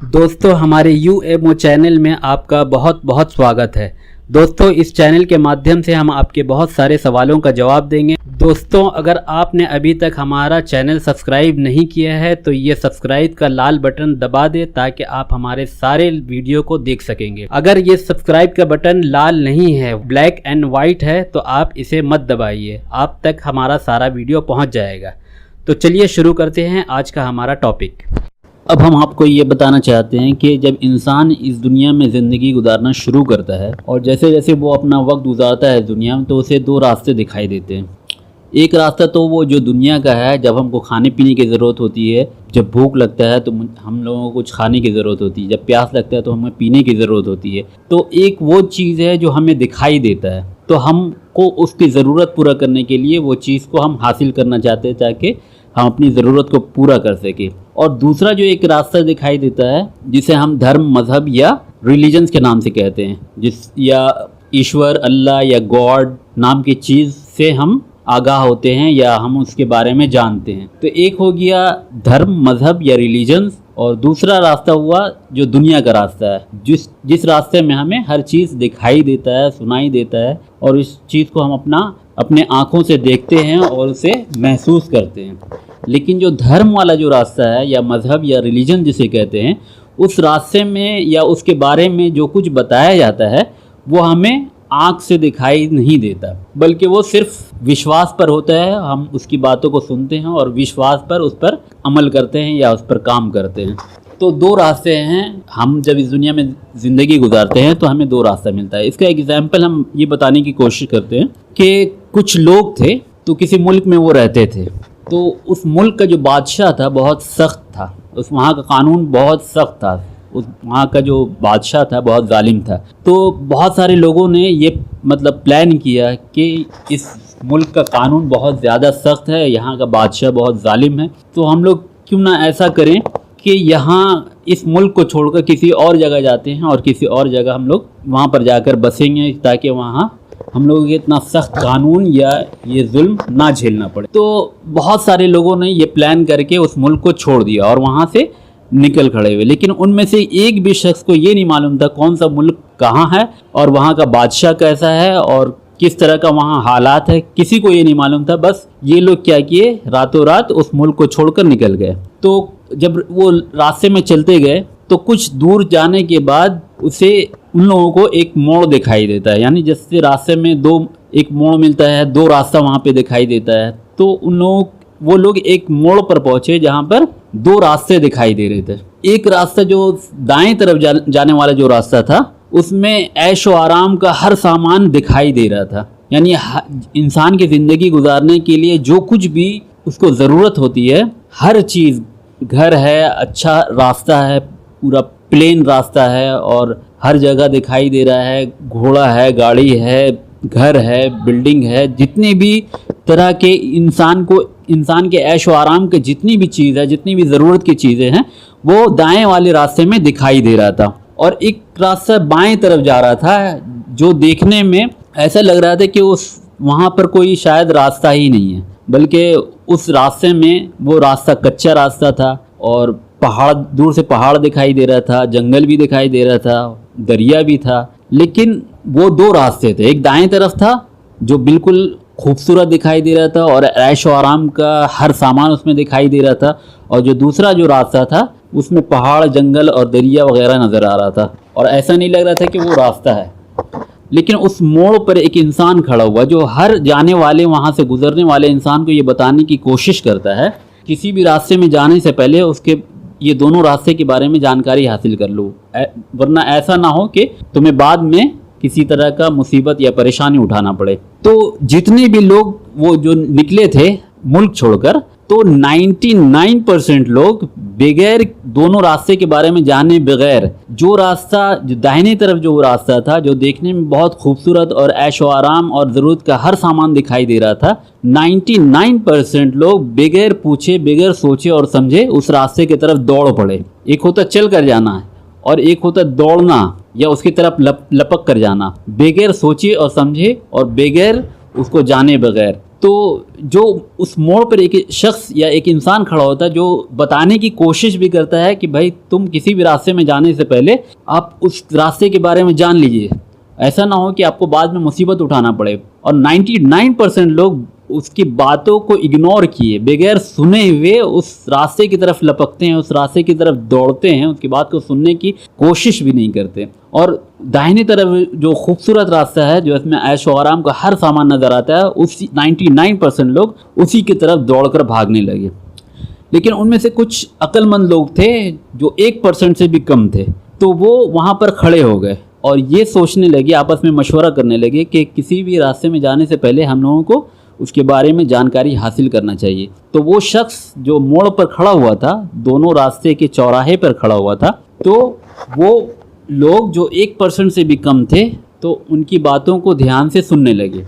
दोस्तों हमारे UMO channel में आपका बहुत बहुत स्वागत है। दोस्तों इस चैनल के माध्यम से हम आपके बहुत सारे सवालों का जवाब देंगे। दोस्तों अगर आपने अभी तक हमारा चैनल सब्सक्राइब नहीं किया है तो ये सब्सक्राइब का लाल बटन दबा दें ताकि आप हमारे सारे वीडियो को देख सकेंगे। अगर ये सब्सक्राइब का बटन लाल नहीं है, ब्लैक एंड वाइट है, तो आप इसे मत दबाइए, आप तक हमारा सारा वीडियो पहुँच जाएगा। तो चलिए शुरू करते हैं आज का हमारा टॉपिक। अब हम आपको ये बताना चाहते हैं कि जब इंसान इस दुनिया में ज़िंदगी गुजारना शुरू करता है और जैसे जैसे वो अपना वक्त गुजारता है दुनिया में, तो उसे दो रास्ते दिखाई देते हैं। एक रास्ता तो वो जो दुनिया का है, जब हमको खाने पीने की ज़रूरत होती है, जब भूख लगता है तो हम लोगों को कुछ खाने की ज़रूरत होती है, जब प्यास लगता है तो हमें पीने की ज़रूरत होती है। तो एक वो चीज़ है जो हमें दिखाई देता है, तो हमको उसकी ज़रूरत पूरा करने के लिए वो चीज़ को हम हासिल करना चाहते हैं ताकि हम अपनी ज़रूरत को पूरा कर सकें। और दूसरा जो एक रास्ता दिखाई देता है जिसे हम धर्म, मज़हब या रिलीजन्स के नाम से कहते हैं, या ईश्वर, अल्लाह या गॉड नाम की चीज़ से हम आगाह होते हैं या हम उसके बारे में जानते हैं। तो एक हो गया धर्म, मज़हब या रिलीजन्स, और दूसरा रास्ता हुआ जो दुनिया का रास्ता है, जिस रास्ते में हमें हर चीज़ दिखाई देता है, सुनाई देता है, और इस चीज़ को हम अपने आँखों से देखते हैं और उसे महसूस करते हैं। लेकिन जो धर्म वाला जो रास्ता है या मज़हब या रिलीजन जिसे कहते हैं, उस रास्ते में या उसके बारे में जो कुछ बताया जाता है वो हमें आँख से दिखाई नहीं देता, बल्कि वो सिर्फ विश्वास पर होता है। हम उसकी बातों को सुनते हैं और विश्वास पर उस पर अमल करते हैं या उस पर काम करते हैं। तो दो रास्ते हैं। हम जब इस दुनिया में ज़िंदगी गुजारते हैं तो हमें दो रास्ता मिलता है। इसका एग्जाम्पल हम ये बताने की कोशिश करते हैं कि कुछ लोग थे, तो किसी मुल्क में वो रहते थे। तो उस मुल्क का जो बादशाह था बहुत सख्त था, वहाँ का कानून बहुत सख्त था, वहाँ का जो बादशाह था बहुत जालिम था। तो बहुत सारे लोगों ने ये प्लान किया कि इस मुल्क का कानून बहुत ज़्यादा सख्त है, यहाँ का बादशाह बहुत जालिम है, तो हम लोग क्यों ना ऐसा करें कि यहाँ इस मुल्क को छोड़कर किसी और जगह जाते हैं और किसी और जगह हम लोग वहाँ पर जाकर बसेंगे ताकि वहाँ हम लोगों के इतना सख्त कानून या ये जुल्म ना झेलना पड़े। तो बहुत सारे लोगों ने ये प्लान करके उस मुल्क को छोड़ दिया और वहाँ से निकल खड़े हुए। लेकिन उनमें से एक भी शख्स को ये नहीं मालूम था कौन सा मुल्क कहाँ है और वहाँ का बादशाह कैसा है और किस तरह का वहाँ हालात है, किसी को ये नहीं मालूम था। बस ये लोग क्या किए, रातों रात उस मुल्क को छोड़कर निकल गए। तो जब वो रास्ते में चलते गए तो कुछ दूर जाने के बाद उसे उन लोगों को एक मोड़ दिखाई देता है, यानी जैसे रास्ते में एक मोड़ मिलता है, दो रास्ता वहाँ पे दिखाई देता है। तो वो लोग एक मोड़ पर पहुँचे जहाँ पर दो रास्ते दिखाई दे रहे थे। एक रास्ता जो दाएं तरफ जाने वाला जो रास्ता था उसमें ऐश व आराम का हर सामान दिखाई दे रहा था, यानी इंसान की ज़िंदगी गुजारने के लिए जो कुछ भी उसको ज़रूरत होती है, हर चीज़, घर है, अच्छा रास्ता है, पूरा प्लेन रास्ता है और हर जगह दिखाई दे रहा है, घोड़ा है, गाड़ी है, घर है, बिल्डिंग है, जितनी भी तरह के इंसान के ऐश व आराम के जितनी भी चीज़ है, जितनी भी ज़रूरत की चीज़ें हैं, वो दाएं वाले रास्ते में दिखाई दे रहा था। और एक रास्ता बाएं तरफ जा रहा था जो देखने में ऐसा लग रहा था कि वहाँ पर कोई शायद रास्ता ही नहीं है, बल्कि उस रास्ते में वो रास्ता कच्चा रास्ता था और दूर से पहाड़ दिखाई दे रहा था, जंगल भी दिखाई दे रहा था, दरिया भी था। लेकिन वो दो रास्ते थे, एक दाएं तरफ था जो बिल्कुल खूबसूरत दिखाई दे रहा था और ऐश व आराम का हर सामान उसमें दिखाई दे रहा था, और जो दूसरा जो रास्ता था उसमें पहाड़, जंगल और दरिया वगैरह नज़र आ रहा था और ऐसा नहीं लग रहा था कि वो रास्ता है। लेकिन उस मोड़ पर एक इंसान खड़ा हुआ जो हर जाने वाले, वहाँ से गुजरने वाले इंसान को ये बताने की कोशिश करता है किसी भी रास्ते में जाने से पहले उसके ये दोनों रास्ते के बारे में जानकारी हासिल कर लो, वरना ऐसा ना हो कि तुम्हें बाद में किसी तरह का मुसीबत या परेशानी उठाना पड़े। तो जितने भी लोग वो जो निकले थे मुल्क छोड़कर, तो 99% लोग बगैर दोनों रास्ते के बारे में जाने बगैर जो दाहिने तरफ जो रास्ता था जो देखने में बहुत खूबसूरत और ऐश व आराम और ज़रूरत का हर सामान दिखाई दे रहा था, 99% लोग बगैर पूछे, बगैर सोचे और समझे उस रास्ते की तरफ दौड़ पड़े। एक होता चल कर जाना है और एक होता दौड़ना या उसकी तरफ लपक कर जाना, बगैर सोचे और समझे और बगैर उसको जाने बगैर। तो जो उस मोड़ पर एक शख्स या एक इंसान खड़ा होता है जो बताने की कोशिश भी करता है कि भाई तुम किसी भी रास्ते में जाने से पहले आप उस रास्ते के बारे में जान लीजिए, ऐसा ना हो कि आपको बाद में मुसीबत उठाना पड़े। और 99% लोग उसकी बातों को इग्नोर किए बगैर सुने हुए उस रास्ते की तरफ लपकते हैं, उस रास्ते की तरफ दौड़ते हैं, उसकी बात को सुनने की कोशिश भी नहीं करते। और दाहिनी तरफ जो खूबसूरत रास्ता है, जो इसमें ऐश व आराम का हर सामान नज़र आता है, उसी 99% लोग उसी की तरफ दौड़कर भागने लगे। लेकिन उनमें से कुछ अक्लमंद लोग थे जो 1% से भी कम थे, तो वो वहाँ पर खड़े हो गए और ये सोचने लगे, आपस में मशवरा करने लगे कि किसी भी रास्ते में जाने से पहले हम लोगों को उसके बारे में जानकारी हासिल करना चाहिए। तो वो शख्स जो मोड़ पर खड़ा हुआ था, दोनों रास्ते के चौराहे पर खड़ा हुआ था, तो वो लोग जो 1% से भी कम थे, तो उनकी बातों को ध्यान से सुनने लगे,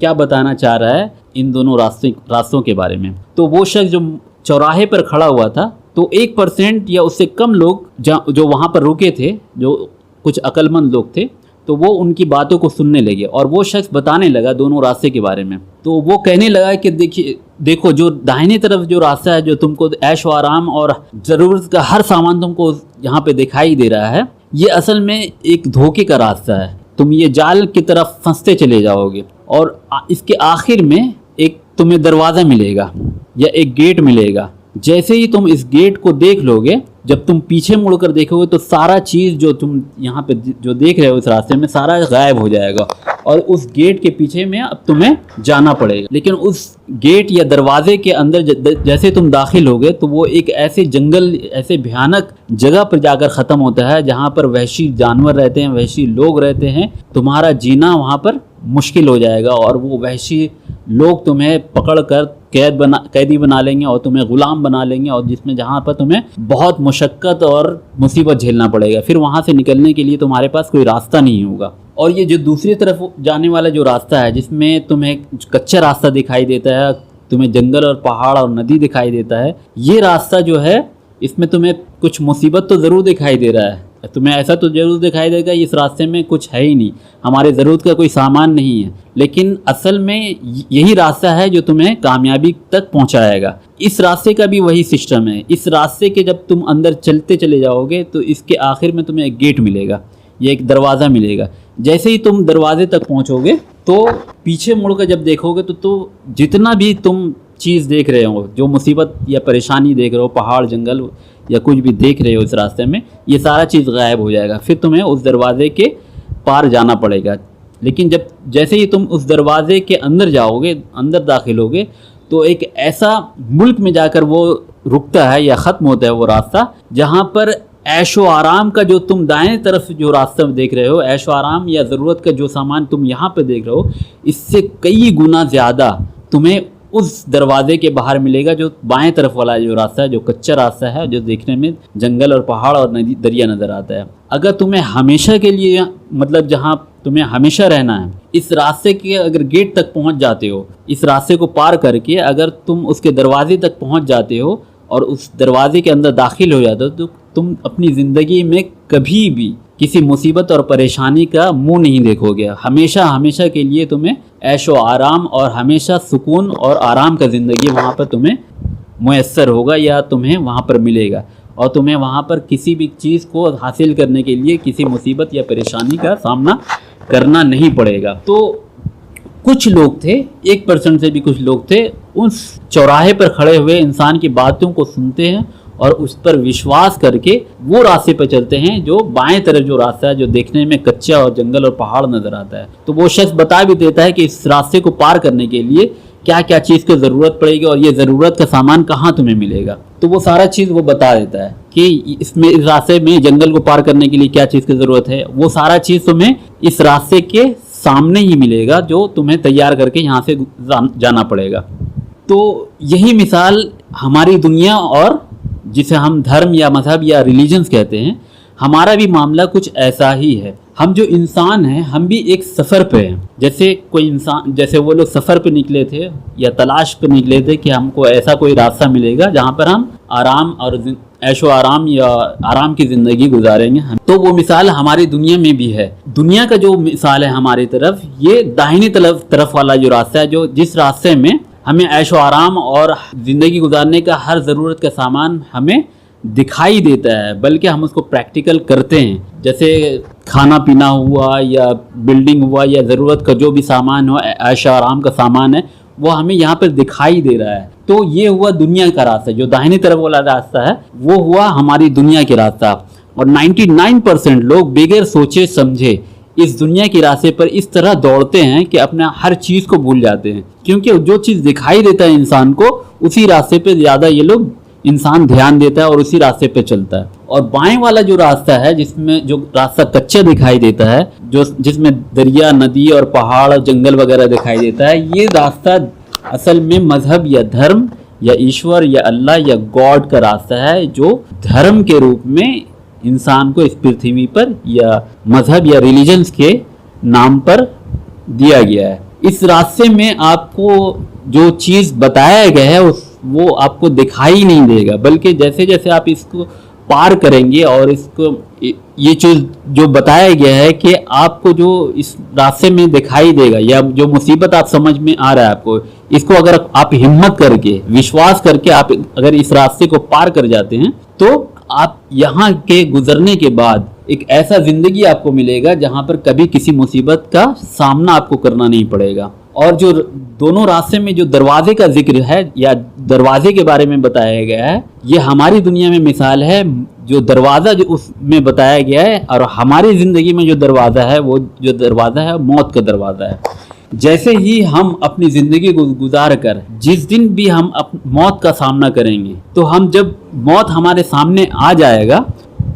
क्या बताना चाह रहा है इन दोनों रास्तों के बारे में। तो वो शख्स जो चौराहे पर खड़ा हुआ था, तो 1% या उससे कम लोग जो वहाँ पर रुके थे, जो कुछ अक्लमंद लोग थे, तो वो उनकी बातों को सुनने लगे और वो शख्स बताने लगा दोनों रास्ते के बारे में। तो वो कहने लगा कि देखो जो दाहिनी तरफ जो रास्ता है, जो तुमको ऐश व आराम और ज़रूरत का हर सामान तुमको यहाँ पे दिखाई दे रहा है, ये असल में एक धोखे का रास्ता है। तुम ये जाल की तरफ फंसते चले जाओगे और इसके आखिर में एक तुम्हें दरवाज़ा मिलेगा या एक गेट मिलेगा। जैसे ही तुम इस गेट को देख लोगे, जब तुम पीछे मुड़कर देखोगे तो सारा चीज़ जो तुम यहाँ पे जो देख रहे हो इस रास्ते में, सारा गायब हो जाएगा और उस गेट के पीछे में अब तुम्हें जाना पड़ेगा। लेकिन उस गेट या दरवाजे के अंदर जैसे तुम दाखिल होगे तो वो एक ऐसे जंगल, ऐसे भयानक जगह पर जाकर ख़त्म होता है जहाँ पर वहशी जानवर रहते हैं, वहशी लोग रहते हैं। तुम्हारा जीना वहाँ पर मुश्किल हो जाएगा और वो वहशी लोग तुम्हें पकड़कर कैदी बना लेंगे और तुम्हें ग़ुलाम बना लेंगे, और जिसमें जहाँ पर तुम्हें बहुत मुशक्क़त और मुसीबत झेलना पड़ेगा। फिर वहाँ से निकलने के लिए तुम्हारे पास कोई रास्ता नहीं होगा। और ये जो दूसरी तरफ जाने वाला जो रास्ता है, जिसमें तुम्हें कच्चा रास्ता दिखाई देता है, तुम्हें जंगल और पहाड़ और नदी दिखाई देता है, ये रास्ता जो है इसमें तुम्हें कुछ मुसीबत तो ज़रूर दिखाई दे रहा है, तुम्हें ऐसा तो ज़रूर दिखाई देगा इस रास्ते में कुछ है ही नहीं, हमारे ज़रूरत का कोई सामान नहीं है। लेकिन असल में यही रास्ता है जो तुम्हें कामयाबी तक पहुंचाएगा। इस रास्ते का भी वही सिस्टम है। इस रास्ते के जब तुम अंदर चलते चले जाओगे तो इसके आखिर में तुम्हें एक गेट मिलेगा या एक दरवाज़ा मिलेगा। जैसे ही तुम दरवाजे तक पहुंचोगे तो पीछे मुड़कर जब देखोगे तो जितना भी तुम चीज़ देख रहे हो, जो मुसीबत या परेशानी देख रहे हो, पहाड़ जंगल या कुछ भी देख रहे हो इस रास्ते में, ये सारा चीज़ गायब हो जाएगा। फिर तुम्हें उस दरवाजे के पार जाना पड़ेगा। लेकिन जैसे ही तुम उस दरवाजे के अंदर जाओगे, अंदर दाखिल होगे, तो एक ऐसा मुल्क में जाकर वो रुकता है या ख़त्म होता है वो रास्ता, जहाँ पर ऐशो आराम का जो तुम दाएं तरफ जो रास्ता देख रहे हो, ऐशो आराम या ज़रूरत का जो सामान तुम यहाँ पर देख रहे हो, इससे कई गुना ज़्यादा तुम्हें उस दरवाजे के बाहर मिलेगा, जो बाएं तरफ वाला जो रास्ता है, जो कच्चा रास्ता है, जो देखने में जंगल और पहाड़ और नदी दरिया नज़र आता है। अगर तुम्हें हमेशा के लिए, मतलब जहाँ तुम्हें हमेशा रहना है, इस रास्ते के अगर गेट तक पहुँच जाते हो, इस रास्ते को पार करके अगर तुम उसके दरवाजे तक पहुँच जाते हो और उस दरवाजे के अंदर दाखिल हो जाते हो, तो तुम अपनी ज़िंदगी में कभी भी किसी मुसीबत और परेशानी का मुंह नहीं देखोगे। हमेशा हमेशा के लिए तुम्हें ऐशो आराम और हमेशा सुकून और आराम का ज़िंदगी वहाँ पर तुम्हें मुयस्सर होगा या तुम्हें वहाँ पर मिलेगा, और तुम्हें वहाँ पर किसी भी चीज़ को हासिल करने के लिए किसी मुसीबत या परेशानी का सामना करना नहीं पड़ेगा। तो कुछ लोग थे, 1% से भी कुछ लोग थे, उस चौराहे पर खड़े हुए इंसान की बातों को सुनते हैं और उस पर विश्वास करके वो रास्ते पर चलते हैं जो बाएं तरफ जो रास्ता है, जो देखने में कच्चा और जंगल और पहाड़ नज़र आता है। तो वो शख्स बता भी देता है कि इस रास्ते को पार करने के लिए क्या क्या चीज़ की ज़रूरत पड़ेगी और ये ज़रूरत का सामान कहाँ तुम्हें मिलेगा। तो वो सारा चीज़ वो बता देता है कि इसमें, इस रास्ते में जंगल को पार करने के लिए क्या चीज़ की ज़रूरत है। वो सारा चीज़ तुम्हें इस रास्ते के सामने ही मिलेगा, जो तुम्हें तैयार करके यहाँ से जाना पड़ेगा। तो यही मिसाल हमारी दुनिया और जिसे हम धर्म या मज़हब या रिलीजन्स कहते हैं, हमारा भी मामला कुछ ऐसा ही है। हम जो इंसान हैं हम भी एक सफ़र पे हैं। जैसे कोई इंसान, जैसे वो लोग सफ़र पे निकले थे या तलाश पे निकले थे कि हमको ऐसा कोई रास्ता मिलेगा जहाँ पर हम आराम और ऐशो आराम या आराम की ज़िंदगी गुजारेंगे। तो वो मिसाल हमारी दुनिया में भी है। दुनिया का जो मिसाल है हमारी तरफ, ये दाहिनी तरफ वाला जो रास्ता है, जो जिस रास्ते में हमें ऐशो आराम और ज़िंदगी गुजारने का हर ज़रूरत का सामान हमें दिखाई देता है, बल्कि हम उसको प्रैक्टिकल करते हैं। जैसे खाना पीना हुआ या बिल्डिंग हुआ या ज़रूरत का जो भी सामान हो, ऐशो आराम का सामान है, वो हमें यहाँ पर दिखाई दे रहा है। तो ये हुआ दुनिया का रास्ता। जो दाहिनी तरफ वाला रास्ता है वो हुआ हमारी दुनिया के रास्ता। और 99% लोग बगैर सोचे समझे इस दुनिया के रास्ते पर इस तरह दौड़ते हैं कि अपना हर चीज़ को भूल जाते हैं, क्योंकि जो चीज़ दिखाई देता है इंसान को, उसी रास्ते पे ज़्यादा ये लोग इंसान ध्यान देता है और उसी रास्ते पे चलता है। और बाएं वाला जो रास्ता है, जिसमें जो रास्ता कच्चा दिखाई देता है, जिसमें दरिया, नदी और पहाड़, जंगल वगैरह दिखाई देता है, ये रास्ता असल में मजहब या धर्म या ईश्वर या अल्लाह या गॉड का रास्ता है, जो धर्म के रूप में इंसान को इस पृथ्वी पर या मजहब या रिलीजन्स के नाम पर दिया गया है। इस रास्ते में आपको जो चीज़ बताया गया है वो आपको दिखाई नहीं देगा, बल्कि जैसे जैसे आप इसको पार करेंगे और इसको ये चीज़ जो बताया गया है कि आपको जो इस रास्ते में दिखाई देगा या जो मुसीबत आप समझ में आ रहा है आपको, इसको अगर आप हिम्मत करके, विश्वास करके आप अगर इस रास्ते को पार कर जाते हैं, तो आप यहाँ के गुजरने के बाद एक ऐसा ज़िंदगी आपको मिलेगा जहाँ पर कभी किसी मुसीबत का सामना आपको करना नहीं पड़ेगा। और जो दोनों रास्ते में जो दरवाजे का जिक्र है या दरवाजे के बारे में बताया गया है, ये हमारी दुनिया में मिसाल है। जो दरवाज़ा जो उसमें बताया गया है और हमारी ज़िंदगी में जो दरवाज़ा है, वो जो दरवाज़ा है मौत का दरवाज़ा है। जैसे ही हम अपनी ज़िंदगी को गुजार कर जिस दिन भी हम मौत का सामना करेंगे, तो हम जब मौत हमारे सामने आ जाएगा,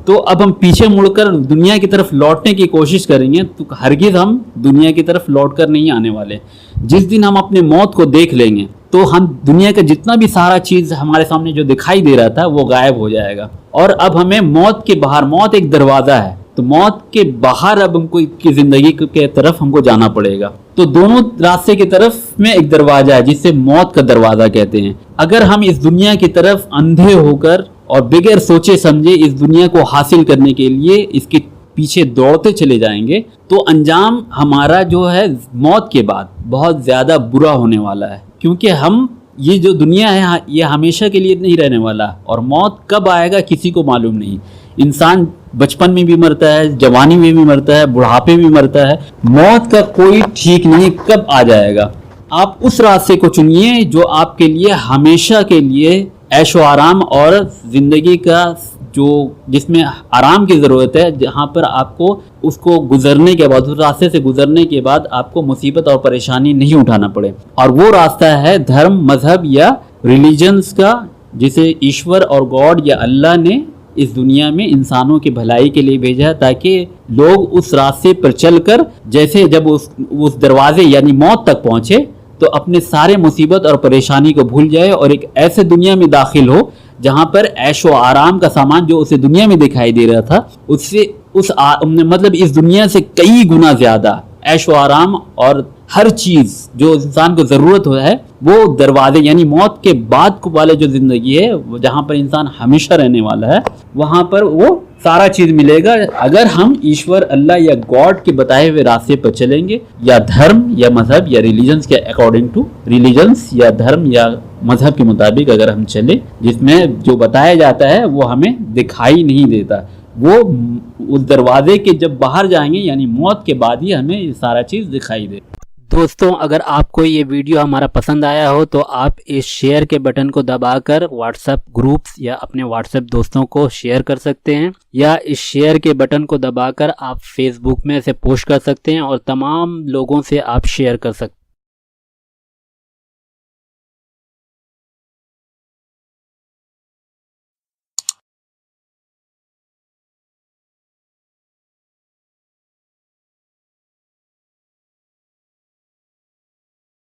तो अब हम पीछे मुड़कर दुनिया की तरफ लौटने की कोशिश करेंगे, तो हरगिज़ हम दुनिया की तरफ लौटकर नहीं आने वाले। जिस दिन हम अपने मौत को देख लेंगे, तो हम दुनिया का जितना भी सारा चीज़ हमारे सामने जो दिखाई दे रहा था वो गायब हो जाएगा। और अब हमें मौत के बाहर, मौत एक दरवाज़ा है, तो मौत के बाहर अब हमको की ज़िंदगी के तरफ हमको जाना पड़ेगा। तो दोनों रास्ते की तरफ में एक दरवाज़ा है जिसे मौत का दरवाज़ा कहते हैं। अगर हम इस दुनिया की तरफ अंधे होकर और बगैर सोचे समझे इस दुनिया को हासिल करने के लिए इसके पीछे दौड़ते चले जाएंगे, तो अंजाम हमारा जो है मौत के बाद बहुत ज़्यादा बुरा होने वाला है। क्योंकि हम ये जो दुनिया है ये हमेशा के लिए नहीं रहने वाला, और मौत कब आएगा किसी को मालूम नहीं। इंसान बचपन में भी मरता है, जवानी में भी मरता है, बुढ़ापे में भी मरता है। मौत का कोई ठीक नहीं कब आ जाएगा। आप उस रास्ते को चुनिए जो आपके लिए हमेशा के लिए ऐशो आराम और ज़िंदगी का जो जिसमें आराम की ज़रूरत है, जहाँ पर आपको उसको गुजरने के बाद, उस रास्ते से गुजरने के बाद आपको मुसीबत और परेशानी नहीं उठाना पड़े। और वो रास्ता है धर्म, मजहब या रिलीजन्स का, जिसे ईश्वर और गॉड या अल्लाह ने इस दुनिया में इंसानों की भलाई के लिए भेजा है, ताकि लोग उस रास्ते पर चलकर जैसे जब उस दरवाजे यानी मौत तक पहुँचे, तो अपने सारे मुसीबत और परेशानी को भूल जाए और एक ऐसे दुनिया में दाखिल हो जहाँ पर ऐशो आराम का सामान जो उसे दुनिया में दिखाई दे रहा था, उससे मतलब इस दुनिया से कई गुना ज़्यादा ऐशो आराम और हर चीज़ जो इंसान को ज़रूरत है, वो दरवाजे यानी मौत के बाद वाले जो ज़िंदगी है, जहाँ पर इंसान हमेशा रहने वाला है, वहाँ पर वो सारा चीज़ मिलेगा अगर हम ईश्वर, अल्लाह या गॉड के बताए हुए रास्ते पर चलेंगे, या धर्म या मजहब या रिलीजन्स के अकॉर्डिंग टू रिलीजन्स या धर्म या मजहब के मुताबिक अगर हम चले, जिसमें जो बताया जाता है वो हमें दिखाई नहीं देता। वो उस दरवाजे के जब बाहर जाएंगे यानी मौत के बाद ही हमें ये सारा चीज़ दिखाई दे। दोस्तों, अगर आपको ये वीडियो हमारा पसंद आया हो तो आप इस शेयर के बटन को दबाकर व्हाट्सएप ग्रुप्स या अपने व्हाट्सएप दोस्तों को शेयर कर सकते हैं, या इस शेयर के बटन को दबाकर आप फेसबुक में इसे पोस्ट कर सकते हैं और तमाम लोगों से आप शेयर कर सकते हैं।